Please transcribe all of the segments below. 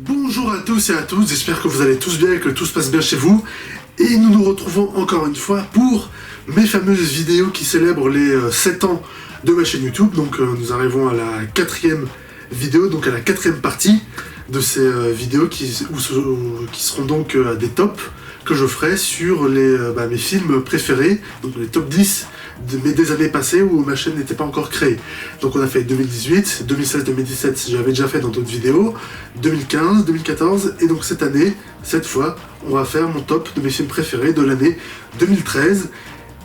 Bonjour à tous et à toutes, j'espère que vous allez tous bien et que tout se passe bien chez vous. Et nous nous retrouvons encore une fois pour mes fameuses vidéos qui célèbrent les 7 ans de ma chaîne YouTube. Donc nous arrivons à la 4e vidéo, donc à la 4e partie de ces vidéos qui seront donc des tops que je ferai sur mes films préférés, donc les top 10 des années passées où ma chaîne n'était pas encore créée. Donc on a fait 2018, 2016, 2017, j'avais déjà fait dans d'autres vidéos, 2015, 2014, et donc cette année, cette fois, on va faire mon top de mes films préférés de l'année 2013.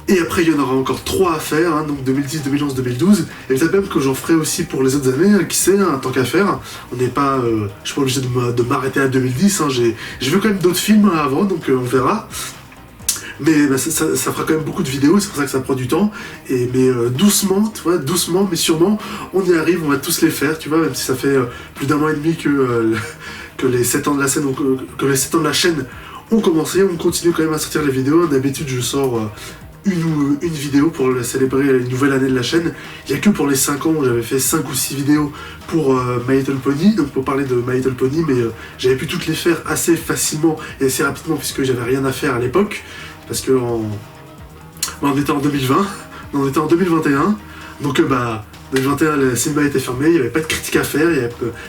Et après, il y en aura encore 3 à faire, hein, donc 2010, 2011, 2012. Et peut-être même que j'en ferai aussi pour les autres années, hein, qui sait, hein, tant qu'à faire. On n'est pas, je suis pas obligé de m'arrêter à 2010, hein, j'ai vu quand même d'autres films avant, donc on verra. Mais ça fera quand même beaucoup de vidéos, c'est pour ça que ça prend du temps. Mais doucement, tu vois, doucement, mais sûrement, on y arrive, on va tous les faire, tu vois, même si ça fait plus d'1 an et demi que les 7 ans de la scène, que les 7 ans de la chaîne ont commencé. On continue quand même à sortir les vidéos. D'habitude, je sors une vidéo pour célébrer une nouvelle année de la chaîne. Il n'y a que pour les 5 ans où j'avais fait 5 ou 6 vidéos pour My Little Pony, donc pour parler de My Little Pony, mais j'avais pu toutes les faire assez facilement et assez rapidement puisque j'avais rien à faire à l'époque, parce que on était en 2020, on était en 2021, donc 2021, le cinéma était fermé, il n'y avait pas de critique à faire,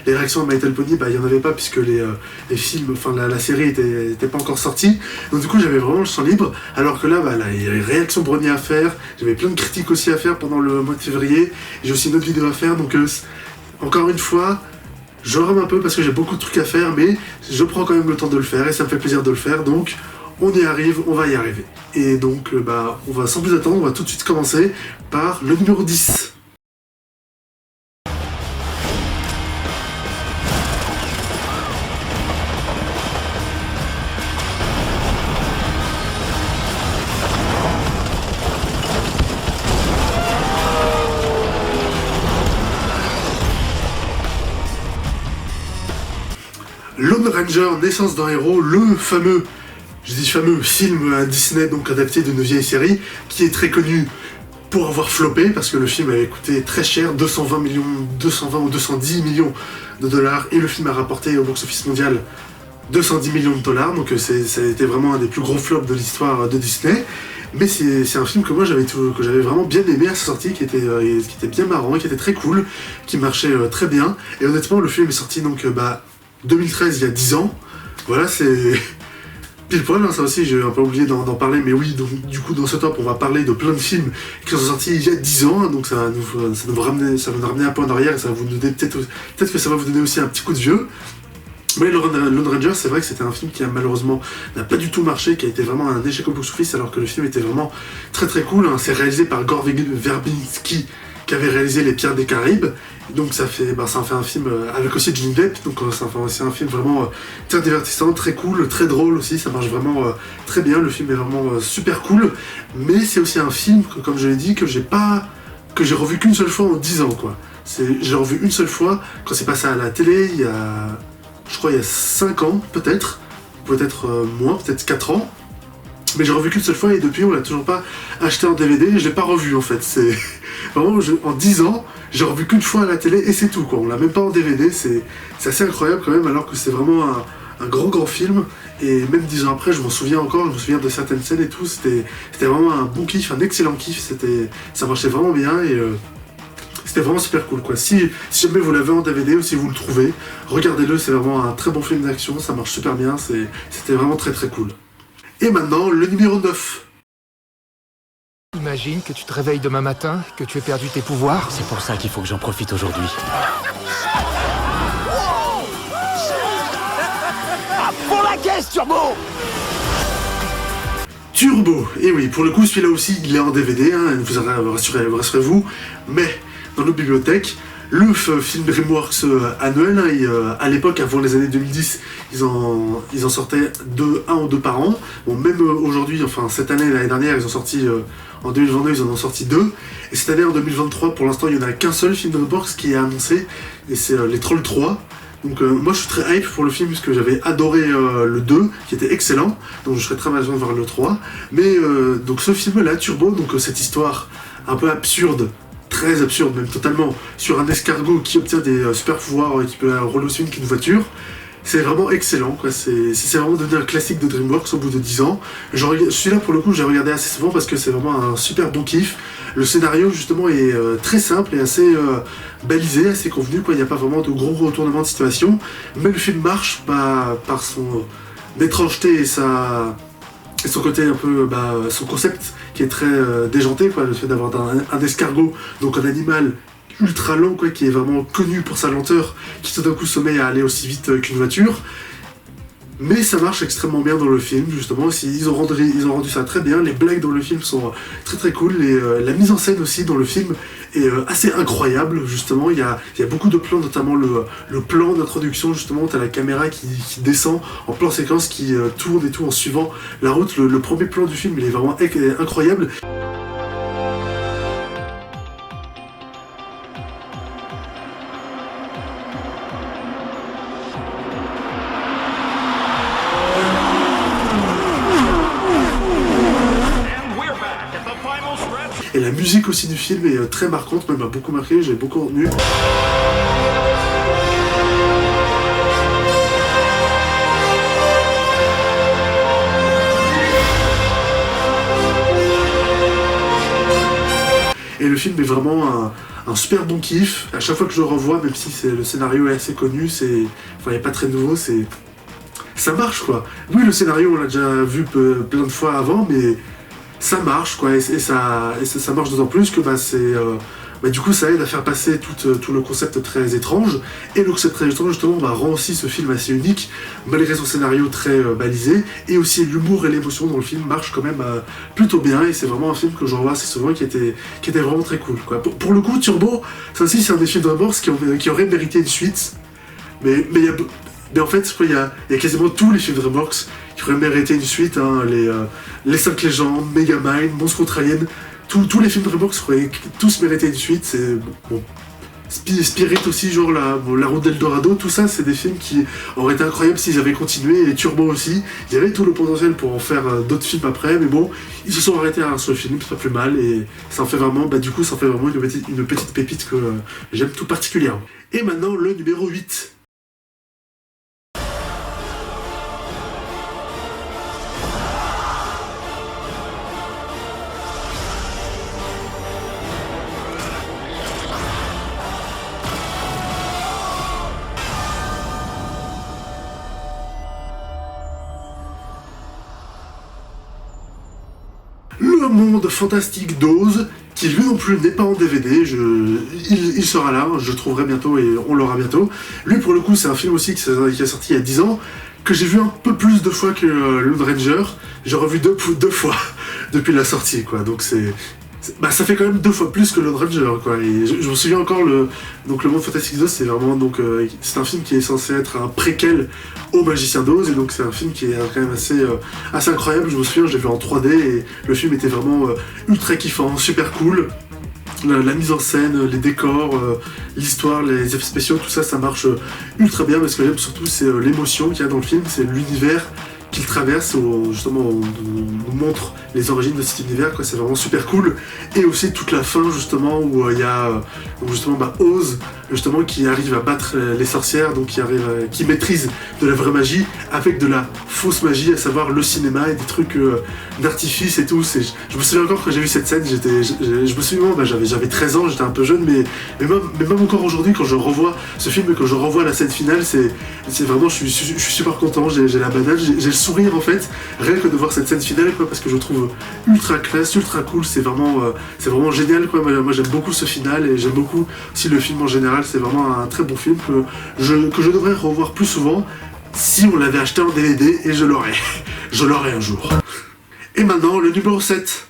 les réactions de My Little Pony, il n'y en avait pas puisque les films, enfin la série était pas encore sortie, donc du coup j'avais vraiment le champ libre, alors que là, il y a les réactions Brony à faire, j'avais plein de critiques aussi à faire pendant le mois de février, j'ai aussi une autre vidéo à faire, donc encore une fois, je rame un peu parce que j'ai beaucoup de trucs à faire, mais je prends quand même le temps de le faire et ça me fait plaisir de le faire, donc on y arrive, on va y arriver. Et donc, on va sans plus attendre, on va tout de suite commencer par le numéro 10. Lone Ranger, naissance d'un héros, le fameux, je dis fameux, film à Disney, donc adapté d'une vieille série, qui est très connu pour avoir floppé, parce que le film avait coûté très cher, 220 ou 210 millions de dollars, et le film a rapporté au box-office mondial 210 millions de dollars, donc ça a été vraiment un des plus gros flops de l'histoire de Disney. Mais c'est un film que moi j'avais vraiment bien aimé à sa sortie, qui était bien marrant, qui était très cool, qui marchait très bien, et honnêtement le film est sorti donc 2013, il y a 10 ans, voilà, c'est pile poil, hein, ça aussi j'ai un peu oublié d'en parler, mais oui, donc du coup dans ce top on va parler de plein de films qui sont sortis il y a 10 ans, hein, donc ça va nous ramener un peu en arrière, et ça va vous donner peut-être que ça va vous donner aussi un petit coup de vieux. Mais Lone Ranger, c'est vrai que c'était un film qui malheureusement n'a pas du tout marché, qui a été vraiment un échec au box-office, alors que le film était vraiment très très cool, hein. C'est réalisé par Gore Verbinski, qui avait réalisé Les Pirates des Caraïbes, donc ça en fait un film avec aussi Johnny Depp, donc ça en fait aussi un film vraiment très divertissant, très cool, très drôle aussi, ça marche vraiment très bien, le film est vraiment super cool, mais c'est aussi un film que, comme je l'ai dit, que j'ai revu qu'une seule fois en 10 ans, quoi. J'ai revu une seule fois quand c'est passé à la télé, il y a 5 ans, peut-être moins, peut-être 4 ans, mais j'ai revu qu'une seule fois et depuis on l'a toujours pas acheté en DVD et je l'ai pas revu en fait. C'est vraiment, en 10 ans, j'ai revu qu'une fois à la télé et c'est tout, quoi. On l'a même pas en DVD, c'est assez incroyable quand même, alors que c'est vraiment un grand film, et même 10 ans après je m'en souviens encore, je me souviens de certaines scènes et tout, c'était vraiment un bon kiff, un excellent kiff, ça marchait vraiment bien et c'était vraiment super cool, quoi. Si jamais vous l'avez en DVD ou si vous le trouvez, regardez-le, c'est vraiment un très bon film d'action, ça marche super bien, c'était vraiment très très cool. Et maintenant, le numéro 9. Imagine que tu te réveilles demain matin, que tu aies perdu tes pouvoirs. C'est pour ça qu'il faut que j'en profite aujourd'hui. À fond la caisse, Turbo! Turbo. Et oui, pour le coup, celui-là aussi, il est en DVD, hein, rassurez-vous, mais dans nos bibliothèques. Le film DreamWorks annuel, hein, et, à l'époque, avant les années 2010, ils en sortaient 1 ou 2 par an. Bon, même aujourd'hui, enfin cette année, l'année dernière, ils ont sorti, en 2022, ils en ont sorti 2. Et cette année, en 2023, pour l'instant, il n'y en a qu'un seul film DreamWorks qui est annoncé, et c'est Les Trolls 3. Donc moi je suis très hype pour le film puisque j'avais adoré le 2 qui était excellent, donc je serais très malheureux de voir le 3. Mais donc ce film là, Turbo, donc cette histoire un peu absurde, très absurde même totalement, sur un escargot qui obtient des super pouvoirs qui peut rouler aussi vite qu'une voiture. C'est vraiment excellent, quoi. C'est vraiment devenu un classique de DreamWorks au bout de 10 ans. Celui-là, pour le coup, j'ai regardé assez souvent parce que c'est vraiment un super bon kiff. Le scénario, justement, est très simple et assez balisé, assez convenu, quoi. Il n'y a pas vraiment de gros retournements de situation. Mais le film marche par son étrangeté et son côté un peu, son concept qui est très déjanté, quoi. Le fait d'avoir un escargot, donc un animal ultra lent, quoi, qui est vraiment connu pour sa lenteur, qui tout d'un coup se met à aller aussi vite qu'une voiture. Mais ça marche extrêmement bien dans le film, justement. Ils ont rendu ça très bien. Les blagues dans le film sont très très cool. La mise en scène aussi dans le film est assez incroyable, justement. Il y a beaucoup de plans, notamment le plan d'introduction, justement. T'as la caméra qui descend en plan séquence, qui tourne et tout en suivant la route. Le premier plan du film, il est vraiment incroyable. Et la musique aussi du film est très marquante, m'a beaucoup marqué, j'ai beaucoup retenu. Et le film est vraiment un super bon kiff. À chaque fois que je le revois, même si le scénario est assez connu, il n'est pas très nouveau, ça marche, quoi. Oui, le scénario, on l'a déjà vu plein de fois avant, mais ça marche, quoi, et ça marche d'autant plus que du coup ça aide à faire passer tout le concept très étrange, et le concept très étrange, justement, rend aussi ce film assez unique, malgré son scénario très balisé, et aussi l'humour et l'émotion dans le film marchent quand même plutôt bien, et c'est vraiment un film que je revois assez souvent, qui était vraiment très cool, quoi. Pour le coup, Turbo, ça aussi c'est un des films de DreamWorks qui aurait mérité une suite, mais en fait, je crois qu'il y a quasiment tous les films de DreamWorks qui auraient mérité une suite, hein, les 5 légendes, Megamind, Monstres contre Aliens, tous les films de DreamWorks auraient tous mérité une suite. C'est bon. Spirit aussi, genre la route d'Eldorado, tout ça, c'est des films qui auraient été incroyables s'ils avaient continué, et Turbo aussi. Il y avait tout le potentiel pour en faire d'autres films après, mais bon, ils se sont arrêtés à un seul film, c'est pas plus mal, et ça en fait vraiment, une petite pépite que j'aime tout particulièrement. Et maintenant, le numéro 8. Le monde fantastique d'Oz, qui lui non plus n'est pas en DVD, il sera là, je le trouverai bientôt et on l'aura bientôt. Lui, pour le coup, c'est un film aussi qui est sorti il y a 10 ans, que j'ai vu un peu plus de fois que Lone Ranger. J'ai revu deux fois depuis la sortie, quoi. Donc ça fait quand même 2 fois plus que Lone Ranger, quoi. Et je me souviens encore, le Monde Fantastique d'Oz, c'est vraiment, c'est un film qui est censé être un préquel au Magicien d'Oz, et donc c'est un film qui est quand même assez incroyable. Je me souviens, je l'ai vu en 3D, et le film était vraiment ultra kiffant, super cool. La mise en scène, les décors, l'histoire, les effets spéciaux, tout ça, ça marche ultra bien. Mais ce que j'aime surtout, c'est l'émotion qu'il y a dans le film, c'est l'univers qu'il traverse, où justement on nous montre les origines de cet univers, quoi. C'est vraiment super cool. Et aussi toute la fin, justement, où il y a Oz, justement, qui arrive à battre les sorcières, donc qui maîtrise de la vraie magie avec de la fausse magie, à savoir le cinéma et des trucs d'artifice et tout. Je me souviens encore quand j'ai vu cette scène, je me souviens, j'avais 13 ans, j'étais un peu jeune, mais même encore aujourd'hui, quand je revois ce film et que je revois la scène finale, c'est vraiment, je suis super content, j'ai la banane, j'ai le sourire, en fait, rien que de voir cette scène finale, quoi, parce que je trouve ultra classe, ultra cool, c'est vraiment génial, quoi. Moi j'aime beaucoup ce final, et j'aime beaucoup aussi le film en général. C'est vraiment un très bon film que je devrais revoir plus souvent si on l'avait acheté en DVD, et je l'aurais un jour. Et maintenant, le numéro 7.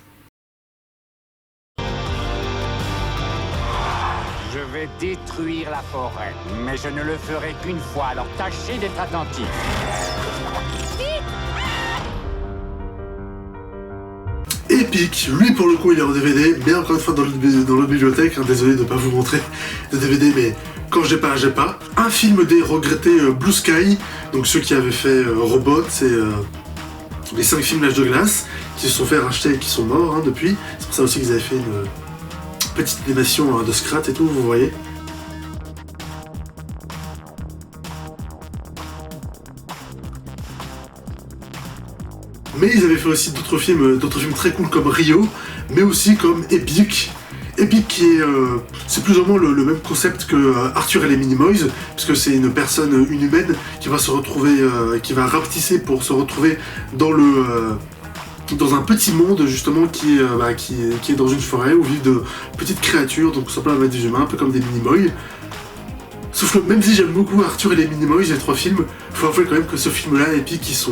Je vais détruire la forêt, mais je ne le ferai qu'une fois, alors tâchez d'être attentifs. Épique, lui pour le coup il est en DVD, mais encore une fois dans la bibliothèque, hein, désolé de ne pas vous montrer de DVD, mais quand j'ai pas. Un film des regrettés Blue Sky, donc ceux qui avaient fait Robot, c'est les 5 films L'Âge de Glace, qui se sont fait racheter et qui sont morts, hein, depuis. C'est pour ça aussi qu'ils avaient fait une petite animation de Scrat et tout, vous voyez. Mais ils avaient fait aussi d'autres films très cool comme Rio, mais aussi comme Epic. Epic qui est, c'est plus ou moins le même concept que Arthur et les Minimoys, puisque c'est une personne, une humaine, qui va se retrouver, qui va rapetisser pour se retrouver dans dans un petit monde justement qui est dans une forêt où vivent de petites créatures, donc ça peut être des humains, un peu comme des Minimoys. Sauf que même si j'aime beaucoup Arthur et les Minimoys, les 3 films, faut avouer quand même que ce film-là, Epic,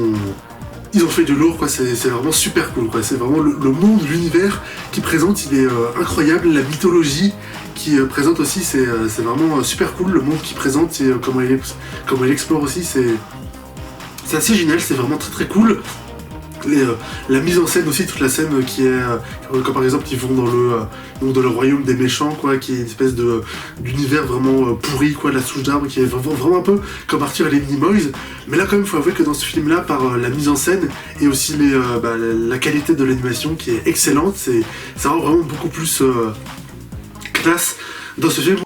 ils ont fait du lourd, quoi. C'est vraiment super cool, quoi. C'est vraiment le monde, l'univers qui présente, il est incroyable. La mythologie qui présente aussi, c'est vraiment super cool. Le monde qui présente et comment il explore aussi, c'est assez génial. C'est vraiment très très cool. La mise en scène aussi, toute la scène qui est comme par exemple ils vont dans le royaume des méchants, quoi, qui est une espèce d'univers vraiment pourri, quoi, de la souche d'arbre, qui est vraiment un peu comme Arthur et les Minimoys. Mais là quand même, faut avouer que dans ce film là, par la mise en scène et aussi la qualité de l'animation qui est excellente, ça rend vraiment beaucoup plus classe dans ce film.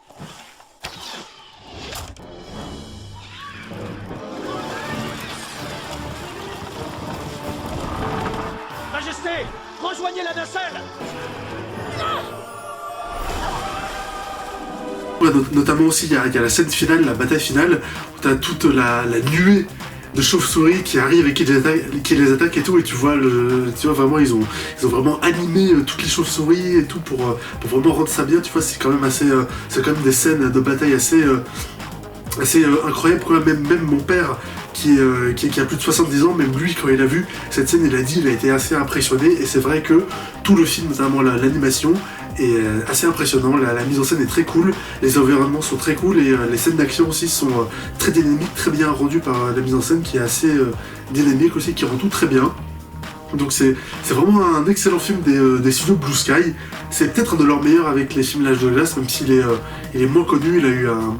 Majesté, rejoignez la nacelle. Notamment aussi, il y a la scène finale, la bataille finale, où t'as toute la nuée de chauves-souris qui arrivent et qui les attaquent et tout, et tu vois vraiment, ils ont vraiment animé toutes les chauves-souris et tout pour vraiment rendre ça bien, tu vois, c'est quand même assez, c'est quand même des scènes de bataille assez incroyables, quoi. Même mon père, qui a plus de 70 ans, même lui, quand il a vu cette scène, il a été assez impressionné, et c'est vrai que tout le film, notamment l'animation, est assez impressionnant, la mise en scène est très cool, les environnements sont très cool, et les scènes d'action aussi sont très dynamiques, très bien rendues par la mise en scène qui est assez dynamique aussi, qui rend tout très bien. Donc c'est vraiment un excellent film des studios Blue Sky. C'est peut-être un de leurs meilleurs avec les films L'Âge de glace, même s'il est moins connu, il a eu un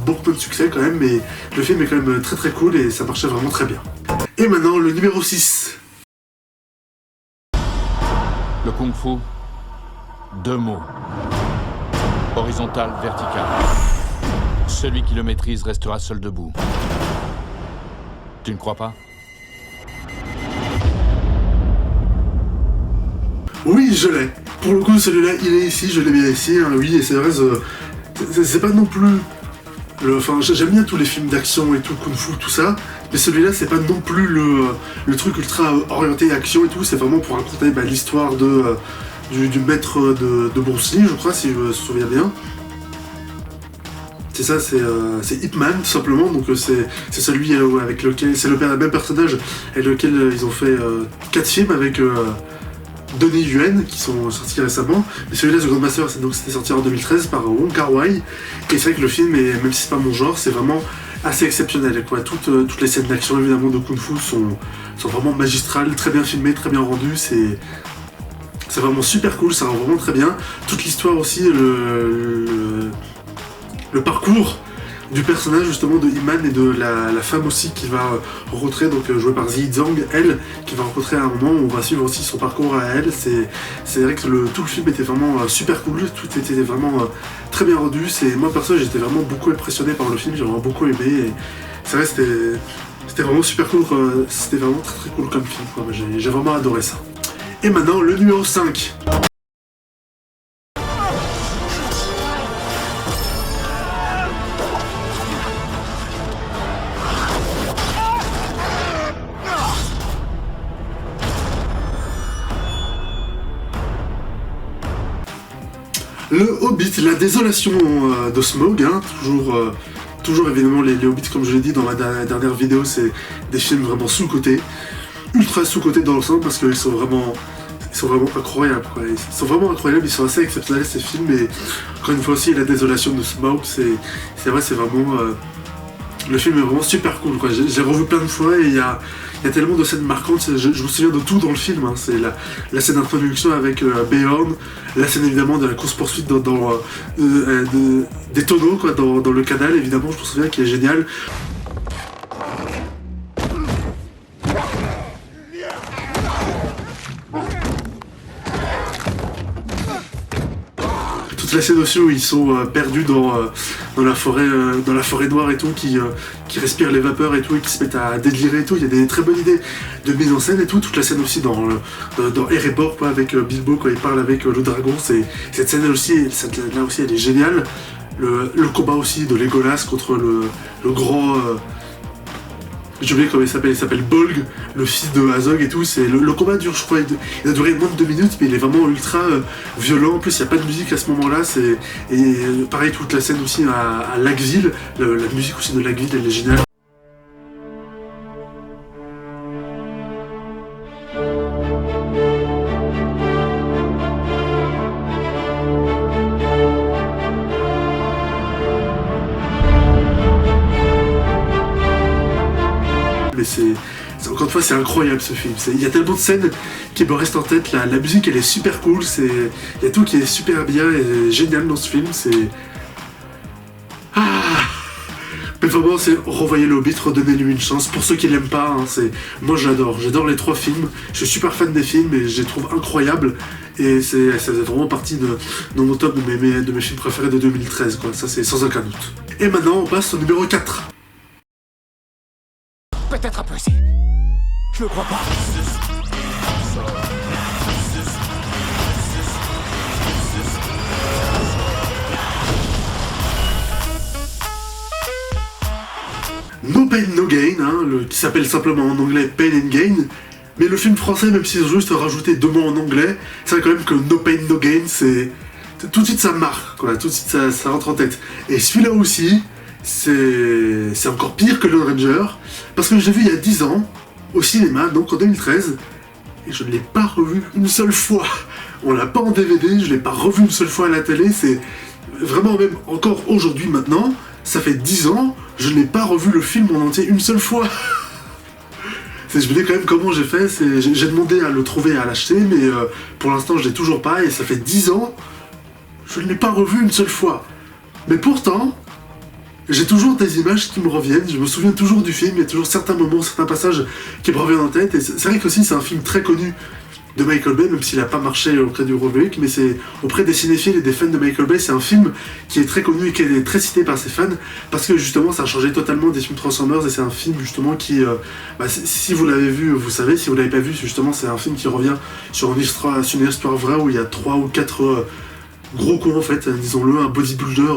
beaucoup de succès quand même, mais le film est quand même très très cool et ça marchait vraiment très bien. Et maintenant le numéro 6. Le kung-fu, 2 mots. Horizontal, vertical. Celui qui le maîtrise restera seul debout. Tu ne crois pas ? Oui, je l'ai. Pour le coup, celui-là, il est ici, je l'ai bien ici, hein, oui, et c'est vrai, c'est pas non plus... Enfin, j'aime bien tous les films d'action et tout, kung-fu, tout ça, mais celui-là, c'est pas non plus le truc ultra orienté action et tout, c'est vraiment pour raconter l'histoire du maître de Bruce Lee, je crois, si je me souviens bien. C'est ça, c'est Ip Man, tout simplement, donc c'est celui avec lequel... C'est le même personnage avec lequel ils ont fait 4 films avec... Donnie Yuen qui sont sortis récemment, mais celui-là The Grandmaster c'était sorti en 2013 par Wong Kar-wai, et c'est vrai que le film, même si c'est pas mon genre, c'est vraiment assez exceptionnel, quoi. Toutes les scènes d'action évidemment de Kung Fu sont vraiment magistrales, très bien filmées, très bien rendues, c'est vraiment super cool, ça rend vraiment très bien. Toute l'histoire aussi, le parcours du personnage justement de Iman et de la femme aussi qui va rencontrer, donc jouée par Zi Zhang, elle, qui va rencontrer à un moment où on va suivre aussi son parcours à elle. C'est vrai que tout le film était vraiment super cool, tout était vraiment très bien rendu. Moi perso j'étais vraiment beaucoup impressionné par le film, j'ai vraiment beaucoup aimé, et c'est vrai c'était vraiment super cool, c'était vraiment très très cool comme film, quoi. J'ai vraiment adoré ça. Et maintenant le numéro 5. Le Hobbit, la désolation de Smaug, hein, toujours évidemment les Hobbits, comme je l'ai dit dans ma dernière vidéo, c'est des films vraiment sous-cotés, ultra sous-cotés dans le sens, parce qu'ils sont vraiment incroyables, quoi. Ils sont vraiment incroyables, ils sont assez exceptionnels ces films, et encore une fois aussi la désolation de Smaug, c'est vrai, c'est vraiment... le film est vraiment super cool, quoi. J'ai revu plein de fois, et il y a tellement de scènes marquantes, je me souviens de tout dans le film, hein. C'est la scène d'introduction avec Beorn, la scène évidemment de la course-poursuite des tonneaux, quoi, dans le canal, évidemment, je me souviens, qui est génial. toute la scène aussi où ils sont perdus dans la forêt noire et tout, qui respirent les vapeurs et tout, et qui se mettent à délirer et tout. Il y a des très bonnes idées de mise en scène et tout. Toute la scène aussi dans Erebor, quoi, avec Bilbo quand il parle avec le dragon. Cette scène aussi, là aussi, elle est géniale. Le combat aussi de Legolas contre le grand... j'ai oublié comment il s'appelle Bolg, le fils de Azog et tout. Le combat dure, je crois, il a duré moins de 2 minutes, mais il est vraiment ultra violent. En plus, il n'y a pas de musique à ce moment-là. Et pareil, toute la scène aussi à Laxville, la musique aussi de Laxville, elle est géniale. Mais encore une fois, c'est incroyable ce film. Il y a tellement de scènes qui me restent en tête. La musique, elle est super cool. Il y a tout qui est super bien et génial dans ce film. Mais vraiment, revoyez le Hobbit, redonnez-lui une chance. Pour ceux qui l'aiment pas, moi j'adore les 3 films. Je suis super fan des films et je les trouve incroyables. Et ça faisait vraiment partie de mon top de mes films préférés de 2013, quoi. Ça, c'est sans aucun doute. Et maintenant, on passe au numéro 4. Peut-être un peu, si. Je le crois pas. No Pain No Gain, qui s'appelle simplement en anglais Pain and Gain. Mais le film français, même s'ils ont juste rajouté 2 mots en anglais, c'est vrai quand même que No Pain No Gain, c'est... Tout de suite ça marque, quoi. Tout de suite ça rentre en tête. Et celui-là aussi... C'est encore pire que Lone Ranger, parce que je l'ai vu il y a 10 ans, au cinéma, donc en 2013, et je ne l'ai pas revu une seule fois. On l'a pas en DVD, je l'ai pas revu une seule fois à la télé, c'est vraiment même encore aujourd'hui maintenant, ça fait 10 ans, je n'ai pas revu le film en entier une seule fois. Je me dis quand même comment j'ai fait, j'ai demandé à le trouver et à l'acheter, mais pour l'instant je l'ai toujours pas, et ça fait 10 ans, je ne l'ai pas revu une seule fois. Mais pourtant... j'ai toujours des images qui me reviennent, je me souviens toujours du film, il y a toujours certains moments, certains passages qui me reviennent en tête, et c'est vrai qu'aussi c'est un film très connu de Michael Bay, même s'il n'a pas marché auprès du grand public, mais c'est auprès des cinéphiles et des fans de Michael Bay, c'est un film qui est très connu et qui est très cité par ses fans, parce que justement ça a changé totalement des films Transformers, et c'est un film justement qui, si vous l'avez vu, vous savez, si vous l'avez pas vu, justement c'est un film qui revient sur une histoire vraie où il y a 3 ou 4... gros con en fait, disons-le, un bodybuilder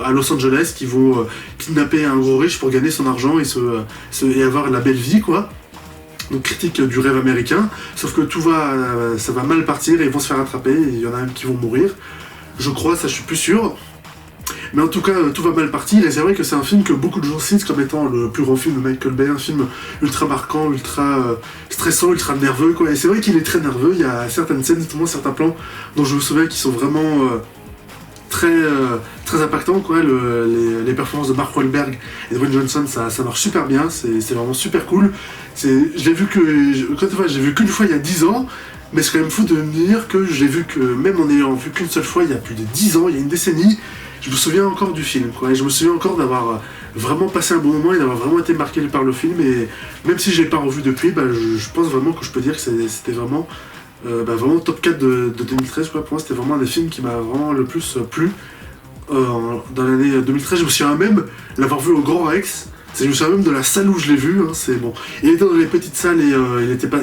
à Los Angeles qui vont kidnapper un gros riche pour gagner son argent et avoir la belle vie, quoi. Donc critique du rêve américain, sauf que ça va mal partir et ils vont se faire attraper, et il y en a même qui vont mourir. Je crois, ça je suis plus sûr. Mais en tout cas, tout va mal partir, et c'est vrai que c'est un film que beaucoup de gens citent comme étant le plus grand film de Michael Bay, un film ultra marquant, ultra stressant, ultra nerveux, quoi. Et c'est vrai qu'il est très nerveux, il y a certaines scènes, notamment certains plans dont je me souviens qui sont vraiment très impactants, quoi. Les performances de Mark Wahlberg et Dwayne Johnson, ça marche super bien, c'est vraiment super cool. Je l'ai vu j'ai vu qu'une fois il y a 10 ans, mais c'est quand même fou de me dire que j'ai vu que, même en ayant vu qu'une seule fois il y a plus de 10 ans, il y a une décennie, je me souviens encore du film, quoi, et je me souviens encore d'avoir vraiment passé un bon moment et d'avoir vraiment été marqué par le film, et même si je l'ai pas revu depuis, je pense vraiment que je peux dire que c'était vraiment top 4 de 2013, quoi. Pour moi c'était vraiment un des films qui m'a vraiment le plus plu dans l'année 2013. Je me souviens même l'avoir vu au Grand Rex, je me souviens même de la salle où je l'ai vu, c'est bon. Il était dans les petites salles et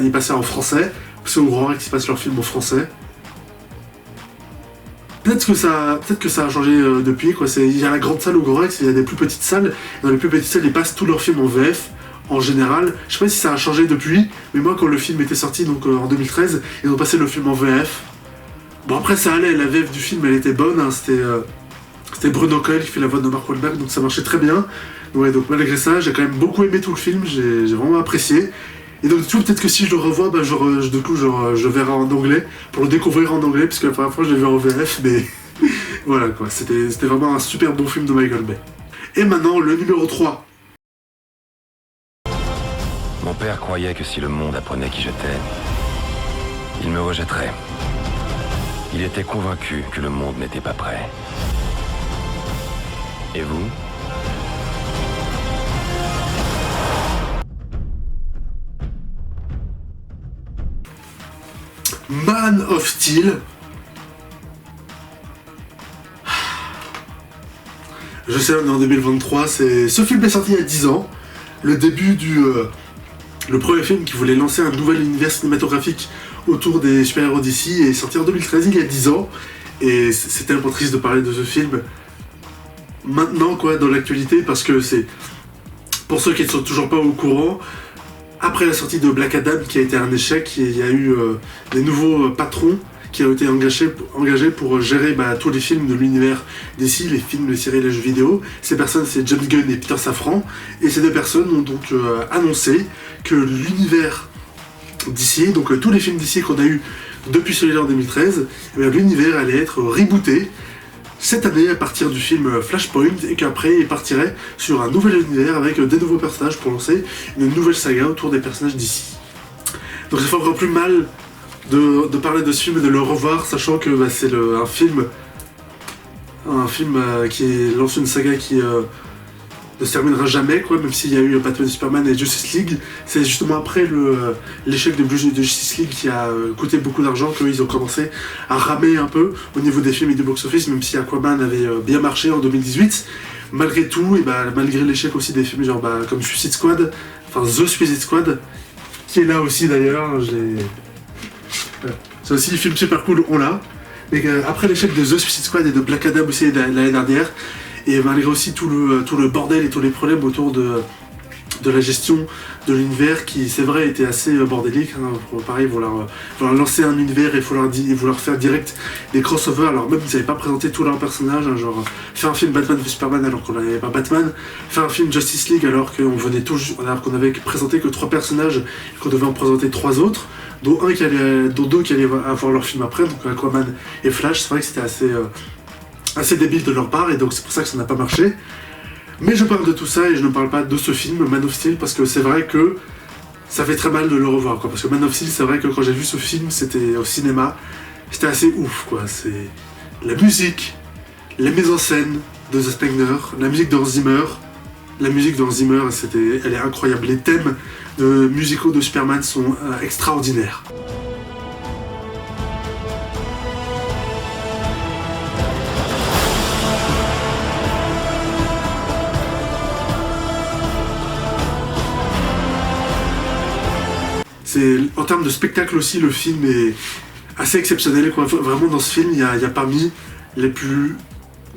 il passait en français, parce qu'au Grand Rex ils passent leurs films en français. Peut-être que ça a changé depuis, quoi. Il y a la grande salle au Grand Rex, il y a des plus petites salles. Dans les plus petites salles, ils passent tous leurs films en VF, en général. Je sais pas si ça a changé depuis, mais moi, quand le film était sorti, donc en 2013, ils ont passé le film en VF. Bon, après, ça allait, la VF du film, elle était bonne, c'était Bruno Coel qui fait la voix de Mark Wahlberg, donc ça marchait très bien. Ouais, donc malgré ça, j'ai quand même beaucoup aimé tout le film, j'ai vraiment apprécié. Et donc du coup, peut-être que si je le revois, je le verrai en anglais, pour le découvrir en anglais, puisque la première fois je l'ai vu en VF, mais voilà quoi, c'était vraiment un super bon film de Michael Bay. Et maintenant, le numéro 3. Mon père croyait que si le monde apprenait qui j'étais, il me rejetterait. Il était convaincu que le monde n'était pas prêt. Et vous ? Man of Steel. Je sais, on est en 2023, ce film est sorti il y a 10 ans, le début le premier film qui voulait lancer un nouvel univers cinématographique autour des super-héros d'ici est sorti en 2013, il y a 10 ans, et c'est tellement triste de parler de ce film maintenant, quoi, dans l'actualité, parce que c'est, pour ceux qui ne sont toujours pas au courant, après la sortie de Black Adam, qui a été un échec, il y a eu des nouveaux patrons qui ont été engagés pour gérer tous les films de l'univers d'ici, les films, les séries, les jeux vidéo. Ces personnes, c'est James Gunn et Peter Safran, et ces deux personnes ont donc annoncé que l'univers d'ici, donc tous les films d'ici qu'on a eu depuis celui-là en 2013, l'univers allait être rebooté cette année à partir du film Flashpoint, et qu'après il partirait sur un nouvel univers avec des nouveaux personnages pour lancer une nouvelle saga autour des personnages d'ici. Donc ça fait encore plus mal de parler de ce film et de le revoir, sachant que c'est un film qui lance une saga qui ne se terminera jamais, quoi, même s'il y a eu Batman, Superman et Justice League. C'est justement après l'échec de Justice League qui a coûté beaucoup d'argent qu'ils ont commencé à ramer un peu au niveau des films et du box-office, même si Aquaman avait bien marché en 2018. Malgré tout, et malgré l'échec aussi des films genre comme Suicide Squad, enfin The Suicide Squad, qui est là aussi d'ailleurs, c'est aussi un film super cool, on l'a. Mais après l'échec de The Suicide Squad et de Black Adam aussi l'année dernière, et malgré aussi tout le bordel et tous les problèmes autour de la gestion de l'univers qui, c'est vrai, était assez bordélique, hein. Pareil, vouloir lancer un univers et vouloir faire direct des crossovers, alors même qu'ils n'avaient pas présenté tous leurs personnages, hein, genre faire un film Batman v Superman alors qu'on n'avait pas Batman, faire un film Justice League alors qu'on avait présenté que 3 personnages et qu'on devait en présenter 3 autres, dont 2 qui allaient avoir leur film après, donc Aquaman et Flash. C'est vrai que c'était assez débile de leur part, et donc c'est pour ça que ça n'a pas marché. Mais je parle de tout ça et je ne parle pas de ce film, Man of Steel, parce que c'est vrai que ça fait très mal de le revoir, quoi. Parce que Man of Steel, c'est vrai que quand j'ai vu ce film, c'était au cinéma, c'était assez ouf, quoi. C'est la musique, la mise en scène de Zack Snyder, la musique d'Hans Zimmer. La musique d'Hans Zimmer, elle est incroyable. Les thèmes musicaux de Superman sont extraordinaires. En termes de spectacle aussi, le film est assez exceptionnel, quoi. Vraiment, dans ce film, il y a parmi les plus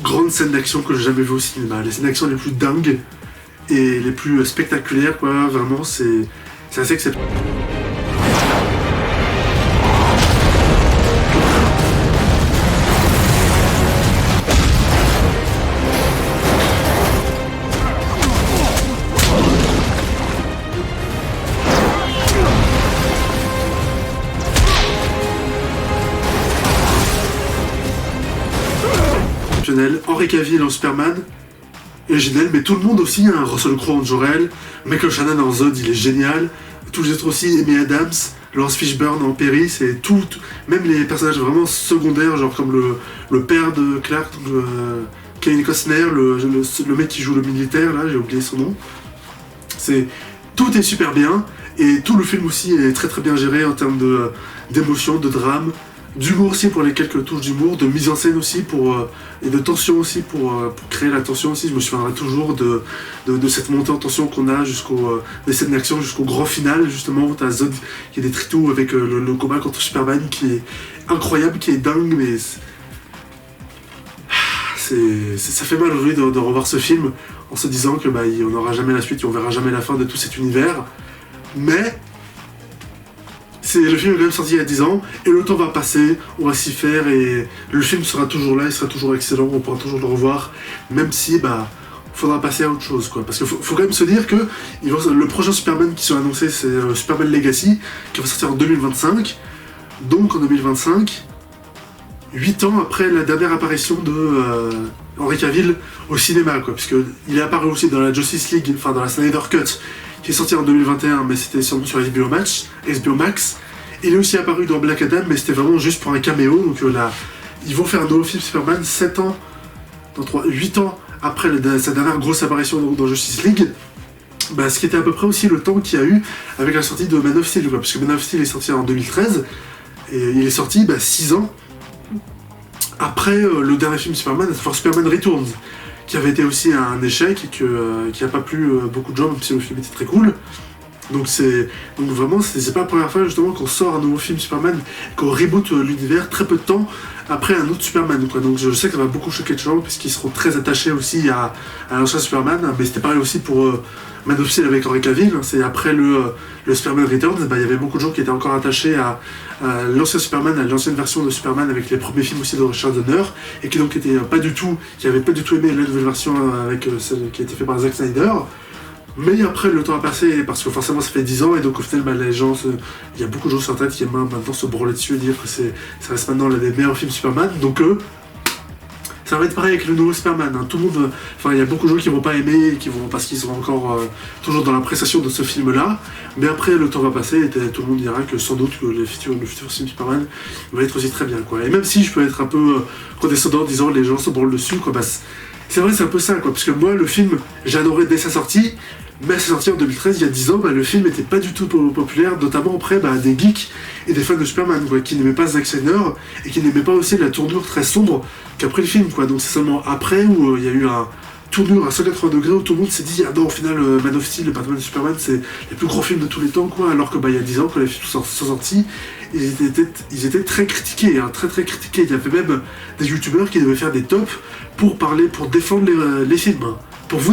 grandes scènes d'action que j'ai jamais vues au cinéma. Les scènes d'action les plus dingues et les plus spectaculaires, quoi. Vraiment, c'est assez exceptionnel. Henry Cavill en Superman est génial, mais tout le monde aussi, hein. Russell Crowe en Jor-El, Michael Shannon en Zod, il est génial, tous les autres aussi, Amy Adams, Laurence Fishburne en Perry, c'est tout, même les personnages vraiment secondaires, genre comme le père de Clark, Kevin Costner, le mec qui joue le militaire, là, j'ai oublié son nom. Tout est super bien, et tout le film aussi est très très bien géré en termes d'émotion, de drame, d'humour aussi pour les quelques touches d'humour, de mise en scène aussi et de tension aussi pour créer la tension aussi. Je me souviendrai toujours de cette montée en tension qu'on a des scènes d'action jusqu'au grand final, justement où t'as Zod qui est détritus avec le combat contre Superman qui est incroyable, qui est dingue, mais ça fait mal aujourd'hui de revoir ce film en se disant que on n'aura jamais la suite et on verra jamais la fin de tout cet univers. Mais le film est quand même sorti il y a 10 ans, et le temps va passer, on va s'y faire, et le film sera toujours là, il sera toujours excellent, on pourra toujours le revoir, même si, faudra passer à autre chose, quoi. Parce qu'il faut quand même se dire que le prochain Superman qui sera annoncé, c'est Superman Legacy, qui va sortir en 2025, donc en 2025, 8 ans après la dernière apparition de Henry Cavill au cinéma, quoi, puisqu'il est apparu aussi dans la Justice League, enfin dans la Snyder Cut, qui est sorti en 2021, mais c'était sûrement sur HBO Max. Il est aussi apparu dans Black Adam, mais c'était vraiment juste pour un caméo. Donc là, ils vont faire un nouveau film Superman 8 ans après sa dernière grosse apparition dans Justice League. Ce qui était à peu près aussi le temps qu'il y a eu avec la sortie de Man of Steel, parce que Man of Steel est sorti en 2013, et il est sorti 6 ans après le dernier film Superman, Superman Returns, qui avait été aussi un échec et qui n'a pas plu beaucoup de gens, même si le film était très cool. Donc vraiment, c'est pas la première fois justement qu'on sort un nouveau film Superman, qu'on reboot l'univers très peu de temps après un autre Superman, quoi. Donc je sais que ça va beaucoup choquer de gens, puisqu'ils seront très attachés aussi à l'ancien Superman, mais c'était pareil aussi pour Man of Steel avec Henry Cavill. C'est après le Superman Returns, il y avait beaucoup de gens qui étaient encore attachés à l'ancien Superman, à l'ancienne version de Superman avec les premiers films aussi de Richard Donner, et qui donc étaient qui n'avaient pas du tout aimé la nouvelle version avec celle qui a été faite par Zack Snyder. Mais après, le temps a passé, parce que forcément ça fait 10 ans, et donc au final, les gens, il y a beaucoup de gens sur Internet qui aiment maintenant se branler dessus et dire que ça reste maintenant l'un des meilleurs films Superman. Donc ça va être pareil avec le nouveau Superman. Hein. Tout le monde, il y a beaucoup de gens qui vont pas aimer, parce qu'ils sont encore toujours dans l'appréciation de ce film-là. Mais après, le temps va passer, et tout le monde dira que sans doute que le futur film Superman va être aussi très bien, quoi. Et même si je peux être un peu condescendant en disant les gens se branlent dessus, quoi, c'est vrai, c'est un peu ça, quoi. Parce que moi, le film, j'ai adoré dès sa sortie. Mais à sa sortie en 2013, il y a 10 ans, le film n'était pas du tout populaire, notamment auprès des geeks et des fans de Superman, quoi, qui n'aimaient pas Zack Snyder et qui n'aimaient pas aussi la tournure très sombre qu'après le film, quoi. Donc c'est seulement après où il y a eu un tournure à 180 degrés où tout le monde s'est dit ah non, au final Man of Steel, le Batman de Superman, c'est les plus gros films de tous les temps, quoi. Alors que il y a 10 ans, quand les films sont sortis, ils étaient très critiqués, hein, très très critiqués. Il y avait même des youtubeurs qui devaient faire des tops pour défendre les films, hein. Pour vous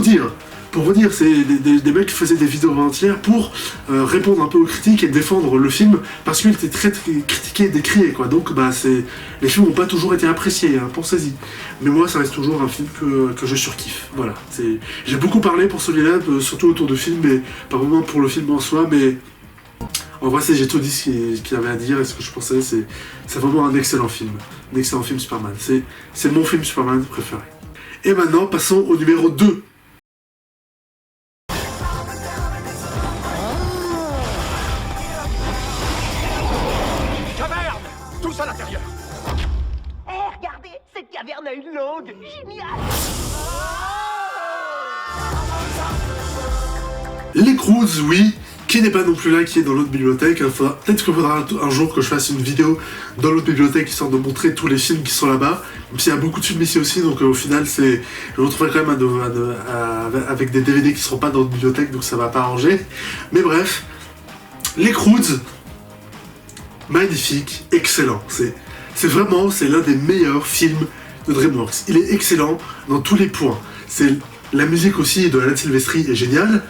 dire, c'est des mecs qui faisaient des vidéos entières pour répondre un peu aux critiques et défendre le film parce qu'il était très, très critiqué et décrié, quoi. Donc les films n'ont pas toujours été appréciés, hein, pensez-y. Mais moi ça reste toujours un film que je surkiffe. Voilà. J'ai beaucoup parlé pour celui-là, surtout autour de film, mais pas vraiment pour le film en soi, mais en vrai j'ai tout dit ce qu'il avait à dire et ce que je pensais, c'est vraiment un excellent film. Un excellent film Superman. C'est mon film Superman préféré. Et maintenant passons au numéro 2. À l'intérieur. Regardez, cette caverne a une langue. Génial. Les Croods, oui, qui n'est pas non plus là, qui est dans l'autre bibliothèque. Enfin, peut-être qu'il faudra un jour que je fasse une vidéo dans l'autre bibliothèque histoire de montrer tous les films qui sont là-bas. Même s'il y a beaucoup de films ici aussi, donc au final, je me retrouverai quand même avec des DVD qui ne seront pas dans l'autre bibliothèque, donc ça va pas arranger. Mais bref, les Croods, magnifique, excellent. C'est vraiment l'un des meilleurs films de DreamWorks. Il est excellent dans tous les points. La musique aussi de Alan Silvestri est géniale.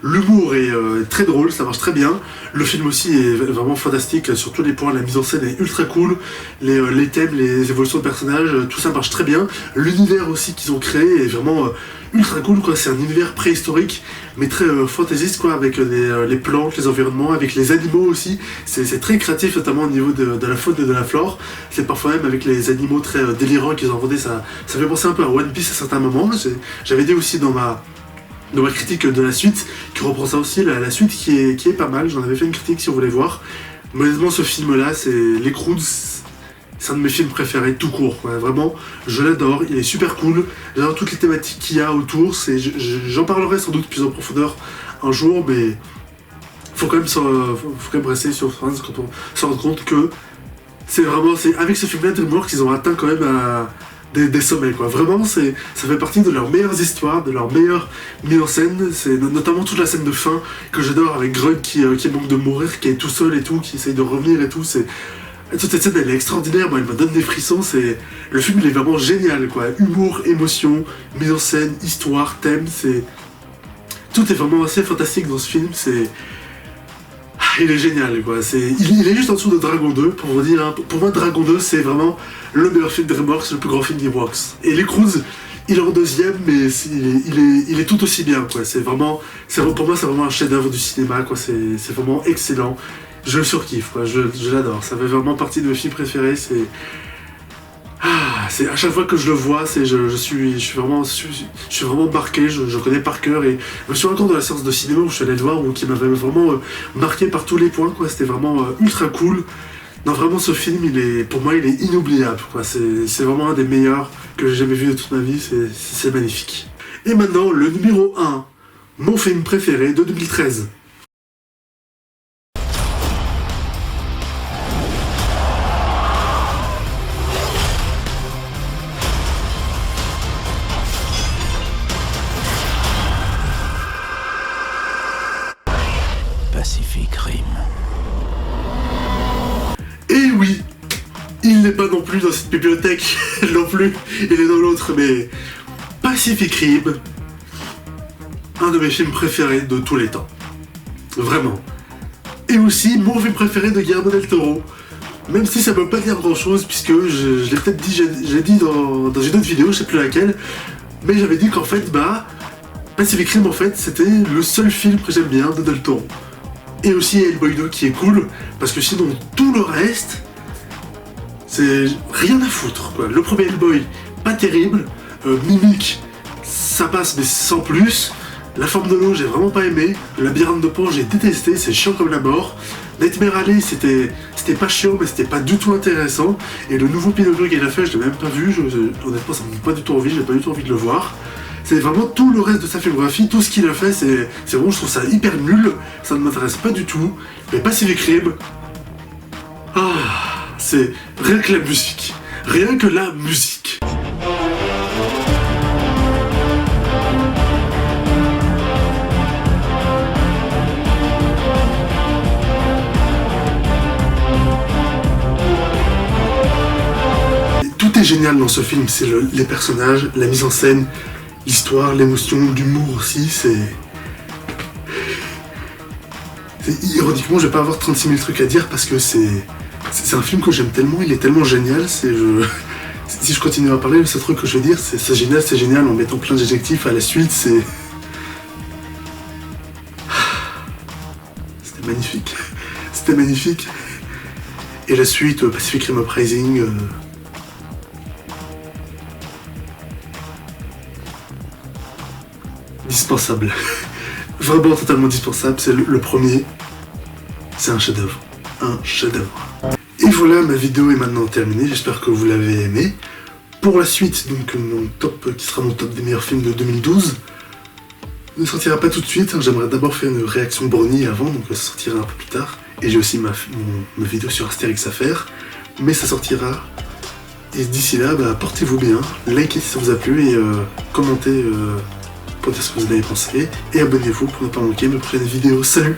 L'humour est très drôle, ça marche très bien. Le film aussi est vraiment fantastique sur tous les points. La mise en scène est ultra cool. Les thèmes, les évolutions de personnages, tout ça marche très bien. L'univers aussi qu'ils ont créé est vraiment ultra cool, quoi. C'est un univers préhistorique, mais très fantaisiste, quoi, avec les plantes, les environnements, avec les animaux aussi. C'est très créatif, notamment au niveau de la faune et de la flore. C'est parfois même avec les animaux très délirants qu'ils ont inventés. Ça fait penser un peu à One Piece à certains moments. J'avais dit aussi dans ma critique de la suite, qui reprend ça aussi, la suite qui est pas mal. J'en avais fait une critique si vous voulez voir. Mais honnêtement, ce film-là, Les Croods, c'est un de mes films préférés tout court, quoi. Vraiment, je l'adore, il est super cool. J'adore toutes les thématiques qu'il y a autour. J'en parlerai sans doute plus en profondeur un jour, mais faut quand même rester sur France quand on se rend compte que c'est avec ce film-là, DreamWorks, ils ont atteint quand même des sommets, quoi. Vraiment, ça fait partie de leurs meilleures histoires, de leurs meilleures mises en scène. C'est notamment toute la scène de fin que j'adore avec Grug qui manque de mourir, qui est tout seul et tout, qui essaye de revenir et tout. Toute cette scène, elle est extraordinaire, moi, elle me donne des frissons. Le film, il est vraiment génial, quoi. Humour, émotion, mise en scène, histoire, thème, tout est vraiment assez fantastique dans ce film. Il est génial, quoi. Il est juste en dessous de Dragon 2, pour vous dire. Hein. Pour moi, Dragon 2, c'est vraiment le meilleur film de DreamWorks, le plus grand film DreamWorks. Et Les Croods, il est en deuxième, mais il est tout aussi bien, quoi. Pour moi, c'est vraiment un chef-d'œuvre du cinéma, quoi. C'est vraiment excellent. Je le surkiffe, quoi. Je l'adore. Ça fait vraiment partie de mes films préférés. À chaque fois que je le vois, je suis vraiment marqué, je connais par cœur, et je me souviens encore de la séance de cinéma où je suis allé le voir, qui m'avait vraiment marqué par tous les points, quoi. C'était vraiment ultra cool. Non, vraiment, ce film, pour moi, il est inoubliable, quoi. C'est vraiment un des meilleurs que j'ai jamais vu de toute ma vie, c'est magnifique. Et maintenant, le numéro 1, mon film préféré de 2013. Pacific Rim. Et oui, il n'est pas non plus dans cette bibliothèque, non plus, il est dans l'autre, mais Pacific Rim, un de mes films préférés de tous les temps. Vraiment. Et aussi, mon film préféré de Guillermo del Toro. Même si ça ne veut pas dire grand chose, puisque je l'ai peut-être dit, j'ai dit dans une autre vidéo, je sais plus laquelle, mais j'avais dit qu'en fait, Pacific Rim, en fait, c'était le seul film que j'aime bien de del Toro. Et aussi Hellboy 2 qui est cool, parce que sinon tout le reste, c'est rien à foutre, quoi. Le premier Hellboy, pas terrible, Mimic, ça passe mais sans plus, La Forme de l'eau, j'ai vraiment pas aimé, Le Labyrinthe de Pan, j'ai détesté, c'est chiant comme la mort, Nightmare Alley, c'était pas chiant, mais c'était pas du tout intéressant, et le nouveau Pinocchio qu'il a fait, je l'ai même pas vu, honnêtement ça me donne pas du tout envie, j'ai pas du tout envie de le voir. C'est vraiment tout le reste de sa filmographie, tout ce qu'il a fait, c'est vraiment, je trouve ça hyper nul, ça ne m'intéresse pas du tout, mais Pacific Rim, c'est rien que la musique, rien que la musique. Et tout est génial dans ce film, c'est les personnages, la mise en scène, l'histoire, l'émotion, l'humour aussi, ironiquement, je vais pas avoir 36 000 trucs à dire parce que c'est un film que j'aime tellement, il est tellement génial, si je continue à parler, le seul truc que je veux dire, c'est génial, en mettant plein d'adjectifs à la suite, c'était magnifique. C'était magnifique. Et la suite, Pacific Rim Uprising, dispensable. Vraiment totalement dispensable, c'est le premier. C'est un chef-d'œuvre. Un chef-d'œuvre. Et voilà, ma vidéo est maintenant terminée, j'espère que vous l'avez aimé. Pour la suite, donc mon top, qui sera mon top des meilleurs films de 2012, ne sortira pas tout de suite, hein. J'aimerais d'abord faire une réaction Brony avant, donc ça sortira un peu plus tard. Et j'ai aussi ma vidéo sur Astérix à faire, mais ça sortira. Et d'ici là, portez-vous bien, likez si ça vous a plu et commentez pour dire ce que vous en avez pensé. Et abonnez-vous pour ne pas manquer mes prochaines vidéos. Salut!